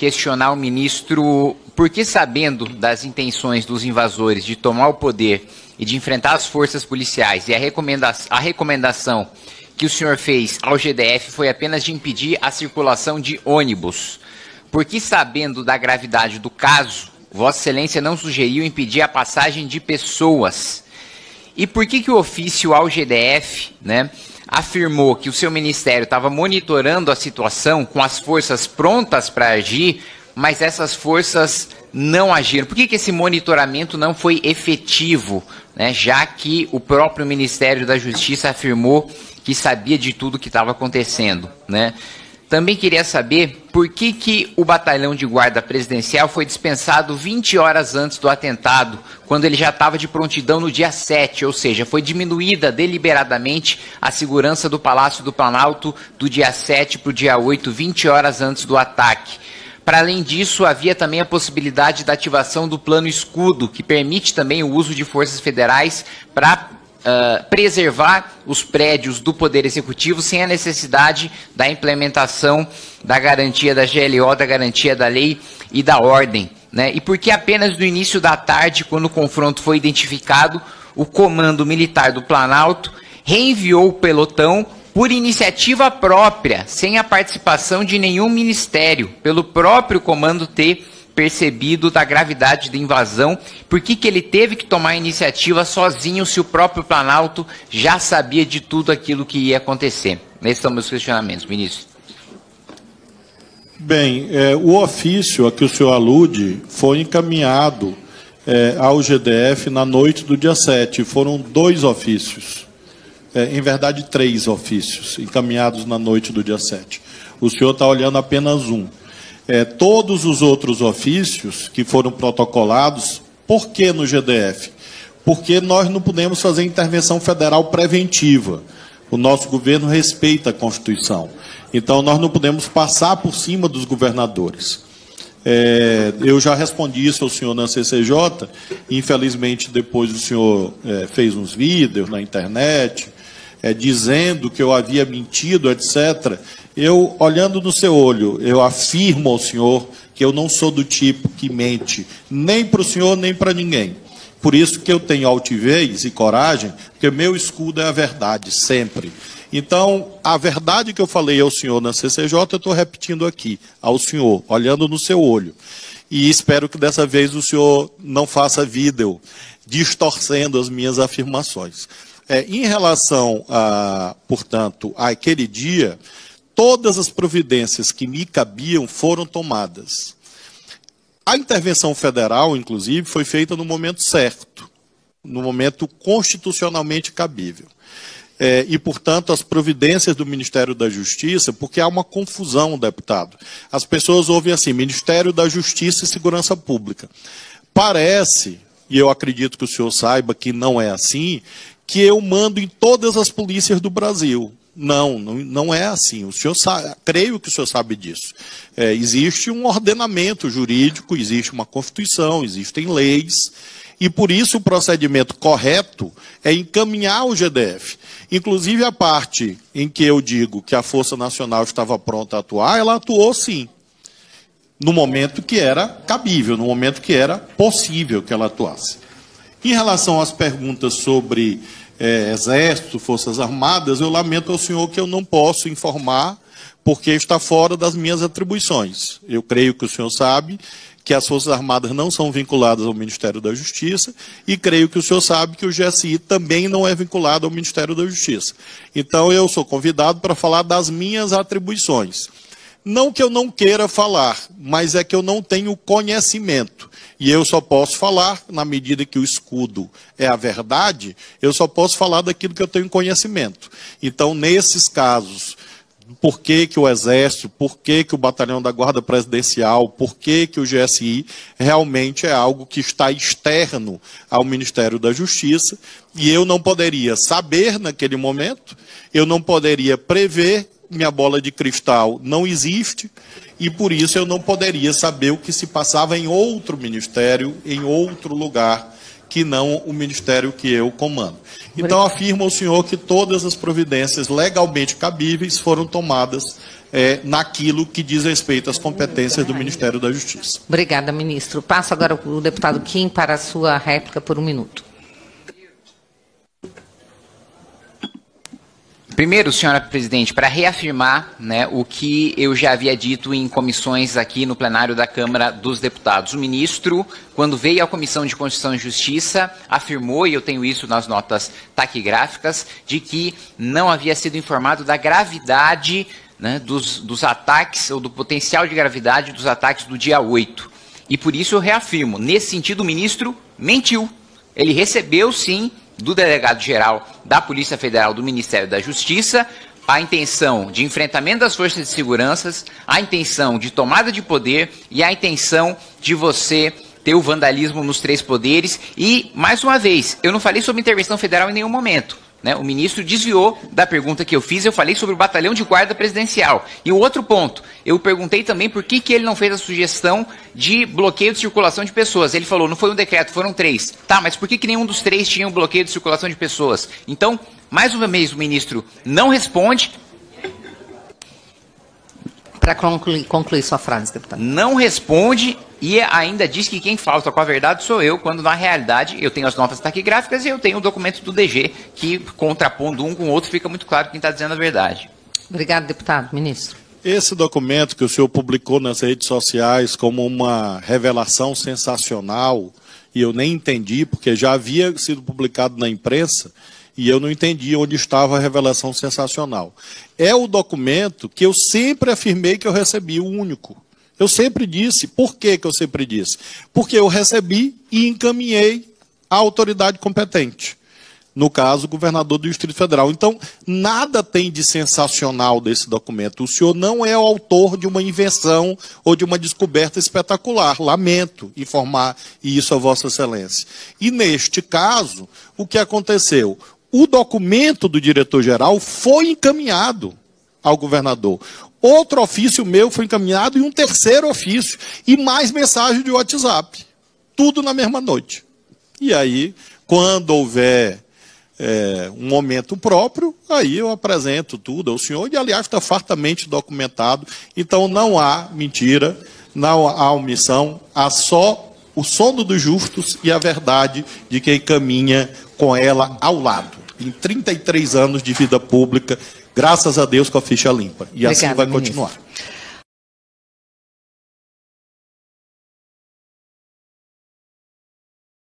questionar o ministro por que, sabendo das intenções dos invasores de tomar o poder e de enfrentar as forças policiais, e a recomendação que o senhor fez ao GDF foi apenas de impedir a circulação de ônibus. Por que, sabendo da gravidade do caso, Vossa Excelência não sugeriu impedir a passagem de pessoas? E por que o ofício ao GDF, né, afirmou que o seu ministério estava monitorando a situação com as forças prontas para agir, mas essas forças não agiram? Por que esse monitoramento não foi efetivo, né, já que o próprio Ministério da Justiça afirmou que sabia de tudo que estava acontecendo, né? Também queria saber por que o batalhão de guarda presidencial foi dispensado 20 horas antes do atentado, quando ele já estava de prontidão no dia 7, ou seja, foi diminuída deliberadamente a segurança do Palácio do Planalto do dia 7 para o dia 8, 20 horas antes do ataque. Para além disso, havia também a possibilidade da ativação do Plano Escudo, que permite também o uso de forças federais para preservar os prédios do Poder Executivo sem a necessidade da implementação da garantia da GLO, da garantia da lei e da ordem, né? E porque apenas no início da tarde, quando o confronto foi identificado, o Comando Militar do Planalto reenviou o pelotão por iniciativa própria, sem a participação de nenhum ministério, pelo próprio comando ter percebido da gravidade da invasão? Por que ele teve que tomar a iniciativa sozinho, se o próprio Planalto já sabia de tudo aquilo que ia acontecer? Esses são meus questionamentos, ministro. Bem, o ofício a que o senhor alude foi encaminhado ao GDF na noite do dia 7. Foram 2 ofícios, em verdade 3 ofícios, encaminhados na noite do dia 7. O senhor está olhando apenas um. Todos os outros ofícios que foram protocolados, por que no GDF? Porque nós não podemos fazer intervenção federal preventiva. O nosso governo respeita a Constituição. Então, nós não podemos passar por cima dos governadores. Eu já respondi isso ao senhor na CCJ, infelizmente depois o senhor fez uns vídeos na internet, dizendo que eu havia mentido, etc. Eu, olhando no seu olho, eu afirmo ao senhor que eu não sou do tipo que mente, nem para o senhor, nem para ninguém. Por isso que eu tenho altivez e coragem, porque meu escudo é a verdade, sempre. Então, a verdade que eu falei ao senhor na CCJ, eu estou repetindo aqui, ao senhor, olhando no seu olho. E espero que dessa vez o senhor não faça vídeo distorcendo as minhas afirmações. Em relação, portanto, àquele dia, todas as providências que me cabiam foram tomadas. A intervenção federal, inclusive, foi feita no momento certo, no momento constitucionalmente cabível. E, portanto, as providências do Ministério da Justiça, porque há uma confusão, deputado. As pessoas ouvem assim, Ministério da Justiça e Segurança Pública. Parece, e eu acredito que o senhor saiba que não é assim, que eu mando em todas as polícias do Brasil. Não é assim. O senhor sabe, creio que o senhor sabe disso. Existe um ordenamento jurídico, existe uma Constituição, existem leis, e por isso o procedimento correto é encaminhar o GDF. Inclusive a parte em que eu digo que a Força Nacional estava pronta a atuar, ela atuou sim. No momento que era cabível, no momento que era possível que ela atuasse. Em relação às perguntas sobre Exército, Forças Armadas, eu lamento ao senhor que eu não posso informar, porque está fora das minhas atribuições. Eu creio que o senhor sabe que as Forças Armadas não são vinculadas ao Ministério da Justiça, e creio que o senhor sabe que o GSI também não é vinculado ao Ministério da Justiça. Então, eu sou convidado para falar das minhas atribuições. Não que eu não queira falar, mas é que eu não tenho conhecimento. E eu só posso falar, na medida que o escudo é a verdade, eu só posso falar daquilo que eu tenho conhecimento. Então, nesses casos, por que o Exército, por que o Batalhão da Guarda Presidencial, por que o GSI, realmente é algo que está externo ao Ministério da Justiça, e eu não poderia saber naquele momento, eu não poderia prever, minha bola de cristal não existe, e por isso eu não poderia saber o que se passava em outro ministério, em outro lugar, que não o ministério que eu comando. Então, afirma o senhor que todas as providências legalmente cabíveis foram tomadas naquilo que diz respeito às competências do Ministério da Justiça. Obrigada, ministro. Passo agora o deputado Kim para a sua réplica por 1 minuto. Primeiro, senhora presidente, para reafirmar, né, o que eu já havia dito em comissões aqui no plenário da Câmara dos Deputados. O ministro, quando veio à Comissão de Constituição e Justiça, afirmou, e eu tenho isso nas notas taquigráficas, de que não havia sido informado da gravidade, né, dos ataques, ou do potencial de gravidade dos ataques do dia 8. E por isso eu reafirmo, nesse sentido o ministro mentiu. Ele recebeu, sim, do delegado-geral da Polícia Federal do Ministério da Justiça a intenção de enfrentamento das forças de segurança, a intenção de tomada de poder e a intenção de você ter o vandalismo nos 3 poderes. E, mais uma vez, eu não falei sobre intervenção federal em nenhum momento, né? O ministro desviou da pergunta que eu fiz, eu falei sobre o batalhão de guarda presidencial. E o outro ponto, eu perguntei também por que ele não fez a sugestão de bloqueio de circulação de pessoas. Ele falou, não foi um decreto, foram 3. Tá, mas por que nenhum dos 3 tinha um bloqueio de circulação de pessoas? Então, mais uma vez, o ministro não responde. Para concluir sua frase, deputado. Não responde e ainda diz que quem falta com a verdade sou eu, quando na realidade eu tenho as notas taquigráficas e eu tenho o documento do DG, que contrapondo um com o outro fica muito claro quem está dizendo a verdade. Obrigado, deputado. Ministro. Esse documento que o senhor publicou nas redes sociais como uma revelação sensacional, e eu nem entendi, porque já havia sido publicado na imprensa, e eu não entendi onde estava a revelação sensacional. É o documento que eu sempre afirmei que eu recebi, o único. Eu sempre disse. Por que eu sempre disse? Porque eu recebi e encaminhei à autoridade competente. No caso, o governador do Distrito Federal. Então, nada tem de sensacional desse documento. O senhor não é o autor de uma invenção ou de uma descoberta espetacular. Lamento informar isso a Vossa Excelência. E, neste caso, o que aconteceu? O documento do diretor-geral foi encaminhado ao governador. Outro ofício meu foi encaminhado e um terceiro ofício. E mais mensagem de WhatsApp. Tudo na mesma noite. E aí, quando houver um momento próprio, aí eu apresento tudo ao senhor. E, aliás, está fartamente documentado. Então, não há mentira, não há omissão, há só o sono dos justos e a verdade de quem caminha com ela ao lado. Em 33 anos de vida pública, graças a Deus, com a ficha limpa. E assim vai continuar.